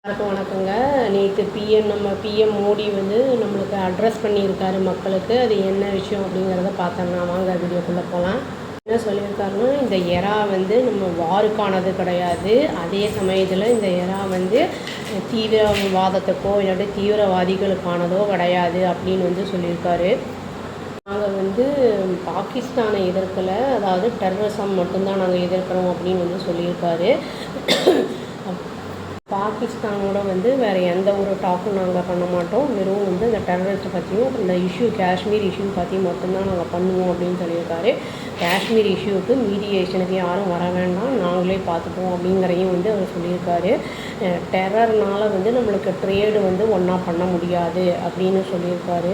வணக்கங்க. நேற்று நம்ம பிஎம் மோடி வந்து நம்மளுக்கு அட்ரஸ் பண்ணியிருக்காரு மக்களுக்கு. அது என்ன விஷயம் அப்படிங்கிறத பார்த்தோம்னா வாங்க வீடியோக்குள்ளே போகலாம். என்ன சொல்லியிருக்காருன்னா, இந்த எறா வந்து நம்ம வாருக்கானது கிடையாது. அதே சமயத்தில் இந்த எறா வந்து தீவிரவாதத்துக்கோ இல்லாட்டி தீவிரவாதிகளுக்கானதோ கிடையாது அப்படின்னு வந்து சொல்லியிருக்காரு. நாங்கள் வந்து பாகிஸ்தானை எதிர்க்கலை, அதாவது டெரரிசம் மட்டும்தான் நாங்கள் எதிர்க்கிறோம் அப்படின்னு வந்து சொல்லியிருக்காரு. பாகிஸ்தானோட வந்து வேறு எந்த ஒரு டாக்கும் நாங்கள் பண்ண மாட்டோம். வெறும் வந்து இந்த டெரரிஸ்ட்டை பற்றியும் இந்த காஷ்மீர் இஷ்யூ பற்றி மட்டும்தான் நாங்கள் பண்ணுவோம் அப்படின்னு சொல்லியிருக்காரு. காஷ்மீர் இஷ்யூவுக்கு மீடியேஷனுக்கு யாரும் வர வேண்டாம், நாங்களே பார்த்துப்போம் அப்படிங்கிறதையும் வந்து அவர் சொல்லியிருக்காரு. டெரர்னால் வந்து நம்மளுக்கு ட்ரேடு வந்து ஒன்றா பண்ண முடியாது அப்படின்னு சொல்லியிருக்காரு.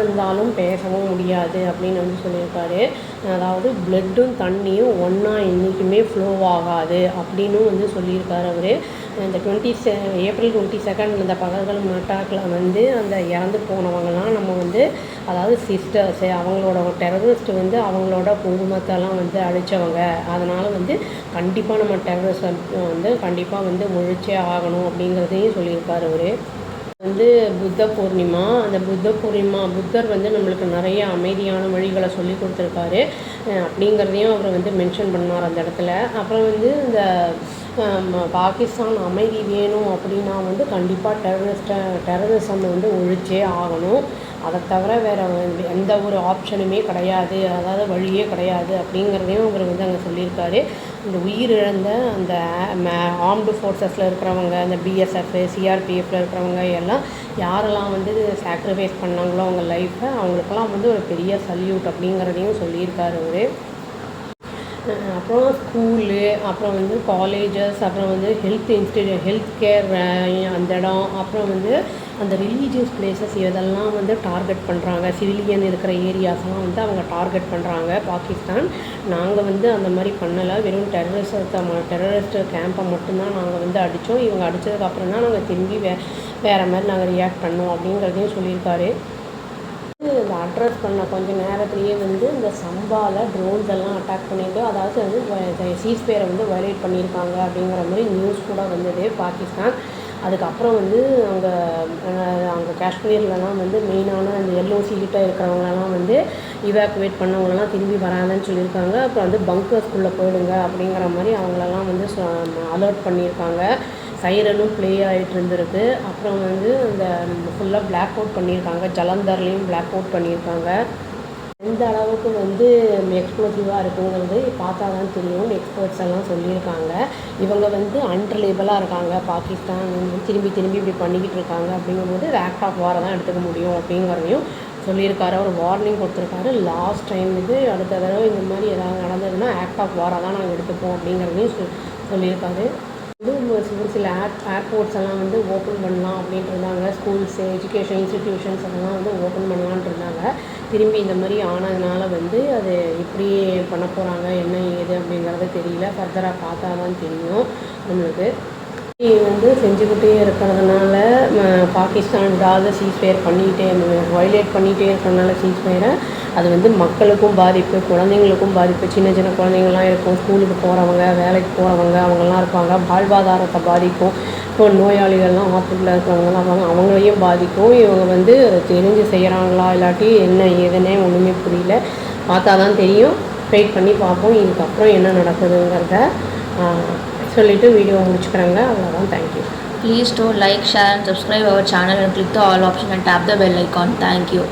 இருந்தாலும் பேசவும் முடியாது அப்படின்னு வந்து சொல்லியிருக்காரு. அதாவது பிளட்டும் தண்ணியும் ஒன்றா என்றைக்குமே ஃப்ளோ ஆகாது அப்படின்னு வந்து சொல்லியிருக்காரு அவர். இந்த ஏப்ரல் 22 இந்த பகல்கலம் அட்டாக்கில் வந்து அந்த இறந்து போனவங்கலாம் நம்ம வந்து, அதாவது சிஸ்டர்ஸு, அவங்களோட டெரரிஸ்ட் வந்து அவங்களோட குங்குமத்தெல்லாம் வந்து அழித்தவங்க. அதனால் வந்து கண்டிப்பாக நம்ம டெரரிஸ்ட் வந்து கண்டிப்பாக வந்து ஒழிச்சே ஆகணும் அப்படிங்கிறதையும் சொல்லியிருக்காரு அவர். வந்து புத்த பூர்ணிமா. அந்த புத்தர் வந்து நம்மளுக்கு நிறைய அமைதியான வழிகளை சொல்லி கொடுத்துருக்காரு அப்படிங்கிறதையும் அவர் வந்து மென்ஷன் பண்ணார் அந்த இடத்துல. அப்புறம் வந்து இந்த பாகிஸ்தான் அமைதி வேணும் அப்படின்னா வந்து கண்டிப்பாக டெரரிசம் வந்து ஒழிச்சே ஆகணும். அதை தவிர வேறு எந்த ஒரு ஆப்ஷனுமே கிடையாது, அதாவது வழியே கிடையாது அப்படிங்கிறதையும் அவர் வந்து அங்கே சொல்லியிருக்காரு. இந்த உயிரிழந்த அந்த ஆர்ம்டு ஃபோர்ஸஸில் இருக்கிறவங்க, அந்த பிஎஸ்எஃப், சிஆர்பிஎஃப்பில் இருக்கிறவங்க எல்லாம் யாரெல்லாம் வந்து சாக்ரிஃபைஸ் பண்ணாங்களோ அவங்க லைஃப்பை, அவங்களுக்கெல்லாம் வந்து ஒரு பெரிய சல்யூட் அப்படிங்கிறதையும் சொல்லியிருக்காரு அவர். அப்புறம் ஸ்கூலு, அப்புறம் வந்து காலேஜஸ், அப்புறம் வந்து ஹெல்த் கேர் அந்த இடம், அப்புறம் வந்து அந்த ரிலீஜியஸ் பிளேசஸ் இதெல்லாம் வந்து டார்கெட் பண்ணுறாங்க. சிவிலியன் இருக்கிற ஏரியாஸ்லாம் வந்து அவங்க டார்கெட் பண்ணுறாங்க பாகிஸ்தான். நாங்கள் வந்து அந்த மாதிரி பண்ணலை, வெறும் டெரரிஸ்ட் கேம்பை மட்டும்தான் நாங்கள் வந்து அடித்தோம். இவங்க அடித்ததுக்கப்புறம் தான் நாங்கள் திரும்பி வேறு மாதிரி நாங்கள் ரியாக்ட் பண்ணோம் அப்படிங்கிறதையும் சொல்லியிருக்காரு. இந்த அட்ரஸ் பண்ண கொஞ்சம் நேரத்துலேயே வந்து இந்த சம்பாவில் ட்ரோன்ஸ் எல்லாம் அட்டாக் பண்ணிட்டு, அதாவது வந்து சீஸ்ஃபயரை வந்து வயலேட் பண்ணியிருக்காங்க அப்படிங்கிற மாதிரி நியூஸ் கூட வந்தது பாகிஸ்தான். அதுக்கப்புறம் வந்து அங்கே காஷ்மீர்லலாம் வந்து மெயினான அந்த எல்ஓசி கிட்ட இருக்கிறவங்களெல்லாம் வந்து இவாக்குவேட் பண்ணவங்களெல்லாம் திரும்பி வராதுன்னு சொல்லியிருக்காங்க. அப்புறம் வந்து பங்கர்ஸ்குள்ளே போயிடுங்க அப்படிங்கிற மாதிரி அவங்களெல்லாம் வந்து அலர்ட் பண்ணியிருக்காங்க. சைரனும் ப்ளே ஆகிட்டு இருந்திருக்கு. அப்புறம் வந்து இந்த ஃபுல்லாக பிளாக் அவுட் பண்ணியிருக்காங்க, ஜலந்தர்லேயும் பிளாக் அவுட் பண்ணியிருக்காங்க. எந்த அளவுக்கு வந்து எக்ஸ்ப்ளோசிவாக இருக்குங்கிறது பார்த்தா தான் தெரியும், எக்ஸ்பர்ட்ஸ் எல்லாம் சொல்லியிருக்காங்க. இவங்க வந்து அன்ரிலேபிளாக இருக்காங்க, பாகிஸ்தான் திரும்பி இப்படி பண்ணிக்கிட்டு இருக்காங்க அப்படிங்கும்போது ஆக்ட் ஆஃப் வாரை தான் எடுத்துக்க முடியும் அப்படிங்கிறதையும் சொல்லியிருக்காரு. அவர் வார்னிங் கொடுத்துருக்காரு. லாஸ்ட் டைம் இது அடுத்த தடவை இந்த மாதிரி ஏதாவது நடந்ததுன்னா ஆக்ட் ஆஃப் வாரை தான் நாங்கள் எடுத்துப்போம் அப்படிங்கிறதையும் சொல்லியிருக்காரு. ஒரு சில ஏர்போர்ட்ஸ் எல்லாம் வந்து ஓப்பன் பண்ணலாம் அப்படின்ட்டு இருந்தாங்க. ஸ்கூல்ஸு, எஜுகேஷன் இன்ஸ்டிடியூஷன்ஸ் எல்லாம் வந்து ஓப்பன் பண்ணலான்ட்டு இருந்தாங்க. திரும்பி இந்த மாதிரி ஆனதுனால வந்து அது இப்படி பண்ண போகிறாங்க, என்ன ஏது அப்படிங்கிறது தெரியல. ஃபர்தராக பார்த்தா தான் தெரியும் நம்மளுக்கு. வந்து செஞ்சுக்கிட்டே இருக்கிறதுனால பாகிஸ்தான் விடாத சீஸ்ஃபயர் வயலேட் பண்ணிகிட்டே இருக்கிறதுனால சீஸ்ஃபயரை, அது வந்து மக்களுக்கும் பாதிப்பு, குழந்தைங்களுக்கும் பாதிப்பு. சின்ன குழந்தைங்கள்லாம் இருக்கும், ஸ்கூலுக்கு போகிறவங்க, வேலைக்கு போகிறவங்க அவங்கெல்லாம் இருப்பாங்க, வாழ்வாதாரத்தை பாதிக்கும். இப்போ நோயாளிகள்லாம் ஹாஸ்பிட்டலில் இருக்கிறவங்கலாம் அவங்களையும் பாதிக்கும். இவங்க வந்து தெரிஞ்சு செய்கிறாங்களா இல்லாட்டி என்ன ஏதுன்னே ஒன்றுமே புரியல. பார்த்தா தான் தெரியும். வெயிட் பண்ணி பார்ப்போம் இதுக்கப்புறம் என்ன நடக்குதுங்கிறத சொல்லிவிட்டு வீடியோ முடிச்சுக்கிறேங்க. அவ்வளோதான். Thank you. Please do like, share and subscribe our channel and click the all option and tap the bell icon. Thank you.